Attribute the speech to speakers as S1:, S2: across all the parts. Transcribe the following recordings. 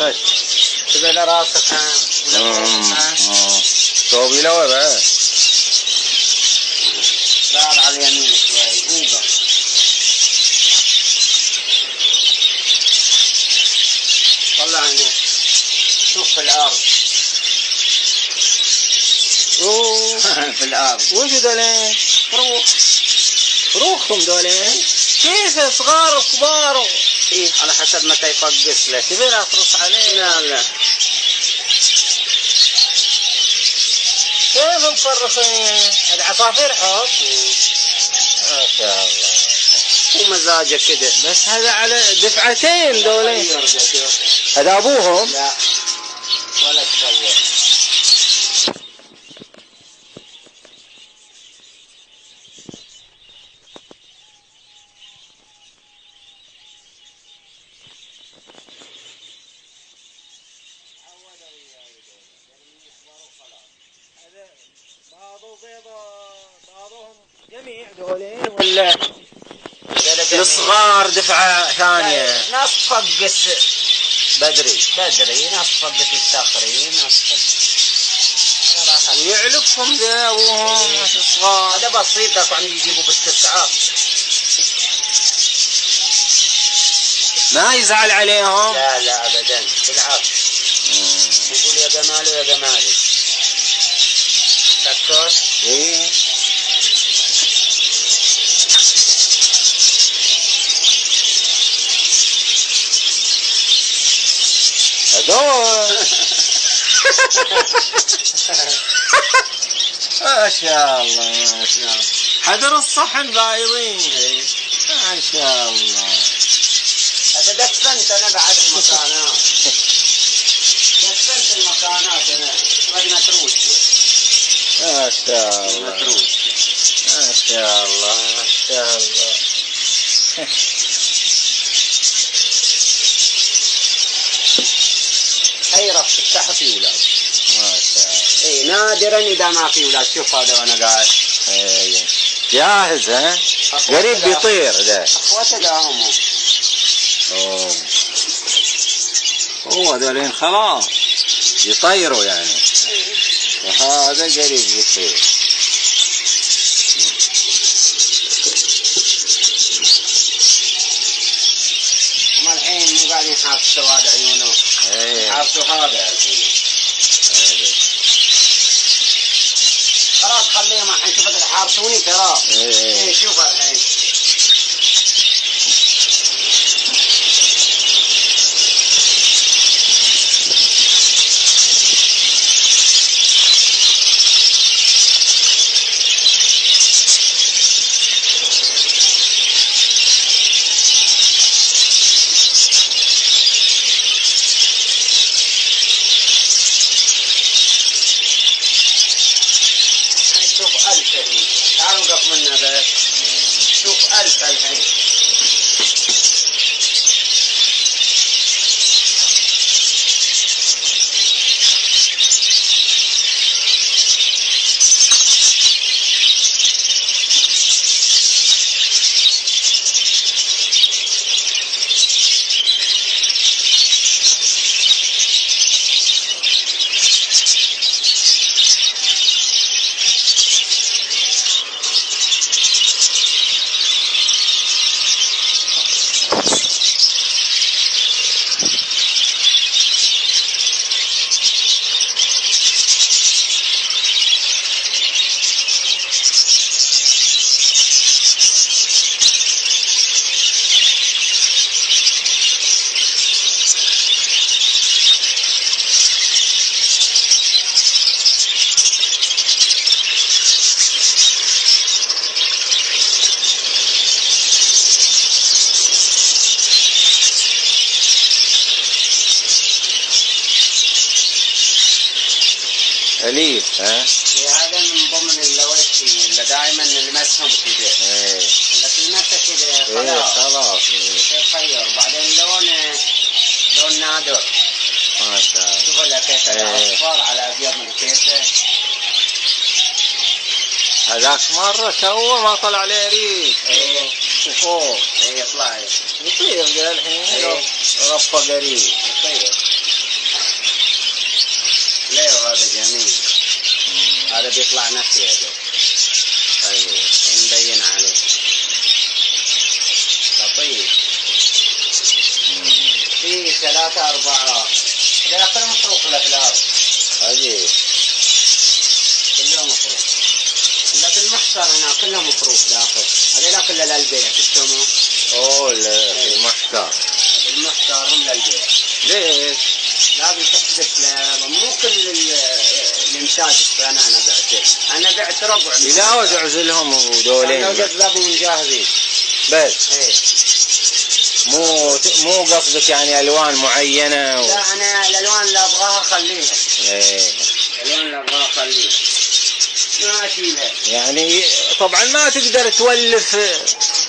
S1: راسك
S2: تبي له راسك ها
S1: صوبي له بعد
S2: دار على اليمين شوي اوقف طلع هنا شوف في الارض في الارض
S1: وش دولين؟ روخهم دولين كيف صغار وكبار
S2: ايه على حسب متى يفقس لك
S1: تبي لا ترص عليه
S2: لا
S1: كيف مفرصين؟ هذا عصافير حب ما شاء الله
S2: ومزاجه كده
S1: بس هذا على دفعتين دولين هذا ابوهم؟
S2: لا ولا تغير
S1: بعضهم جميع دولين ولا
S2: الصغار
S1: دفعة ثانية
S2: ناس تفقس
S1: بدري
S2: ناس تفقس التاخرين ناس تفقس
S1: ويعلقهم ذا ابوهم صغار
S2: هذا بسيط ذاك عم يجيبوا بالتسعة
S1: ما يزعل عليهم
S2: لا ابدا بالعكس يقول يا جماله يا جمالي سكر
S1: ايه هذول ما شاء الله ما شاء الله حذر الصحن بايضين ما شاء الله
S2: هذا دفنت انا بعد المكانات دفنت المكانات انا غير متروس
S1: ما شاء الله
S2: متروس
S1: ما شاء الله ما شاء الله
S2: حيرة تفتح في ولاد
S1: ما شاء الله
S2: اي نادرا اذا ما في ولاد شوف هذا وانا قاعد
S1: ايه جاهز ها قريب بيطير ذا
S2: اخوته داهم
S1: هو ذولين خلاص يطيروا يعني وهذا قريب يطير
S2: هم الحين مو قاعدين يحافظوا هذا عيونه يحافظوا هذا الحين خلاص خليهم الحين شوف يحارسوني ترى شوف الحين تعالوا وقف منا بس شوف 1000 الحين
S1: أليف ها؟
S2: هذا من ضمن اللويتي اللي دائما نلمسهم كذا. لكن متى كذا خلاص. يتغير وبعدين لون نادر.
S1: ما شاء الله.
S2: شوف كيف اصفار على ابيض من كيفه.
S1: هذاك مرة تو ما طلع عليه ريش.
S2: فوق. يطلع.
S1: يطير الحين. رفه قريب.
S2: يطير. هذا بيطلع ناحية ده.
S1: ايوه
S2: مبين عليه لطيف. في 3 4 هذا كله مفروق له في الأرض.
S1: عجيب.
S2: كله مفروق. إلا في المحشر هنا كله مفروق داخل. هذا كله للبيع تسموه.
S1: اوه في المحشر.
S2: في المحشر هم للبيع.
S1: ليش؟
S2: لا بتحدث مو كل الإنتاج أنا بعته. أنا بعت ربع.
S1: لا وتعزلهم ودولين.
S2: لو جذبوا جاهزين.
S1: بس.
S2: إيه.
S1: مو قصدك يعني الوان معينه
S2: لا انا الالوان اللي ابغاها خليها.
S1: ايه
S2: الالوان اللي ابغاها خليها ما اشيلها.
S1: يعني طبعا ما تقدر تولف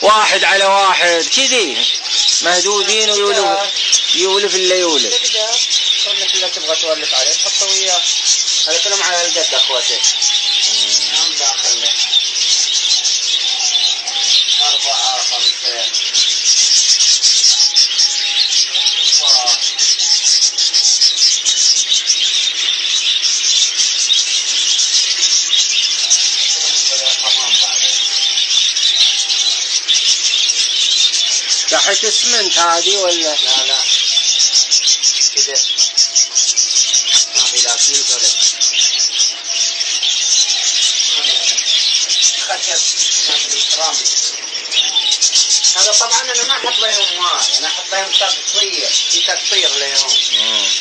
S1: واحد على واحد كذي مهدودين ويولف اللي يولف.
S2: تقدر خلك اللي تبغى تولف عليه تحطه وياه. هذا كلهم على القد اخواتي. نعم داخل له 4 5
S1: تحت اسمنت هذه ولا؟
S2: لا كده ما في لا سمنت ولا خشب ما في سيراميك. هذا طبعا انا ما احط لهم ماء، انا احط لهم تقطير، في تقطير لهم.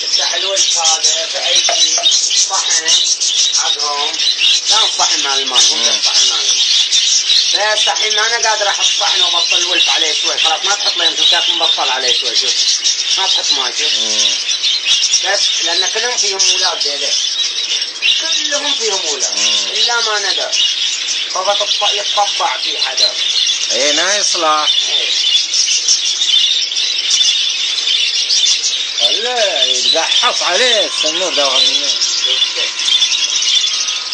S2: تفتح الوجه هذا في اي شيء صحن حقهم. لا الصحن مال الماء مو الصحن مال الماء. بس الحين ما انا قادر احط صحن وابطل الولف عليه شوي. خلاص ما تحط لهم سكاك مبطل عليه شوي. شوف ما تحط ماء. شوف بس لان كلهم فيهم اولاد ديله. كلهم فيهم اولاد الا ما ندى فقط يتطبع في حدا.
S1: ايه ما يصلح. لا يتقحص عليه السنور ده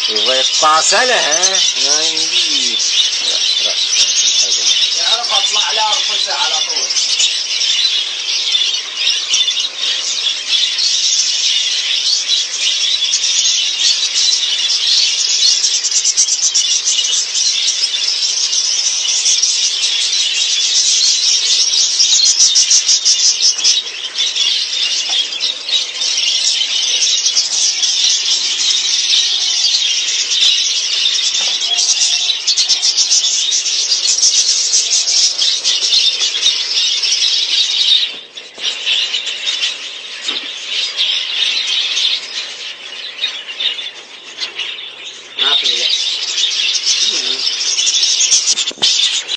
S1: يبغى يتصاصله. ما يمديك.
S2: يعرف اطلع له ارفسه على طول.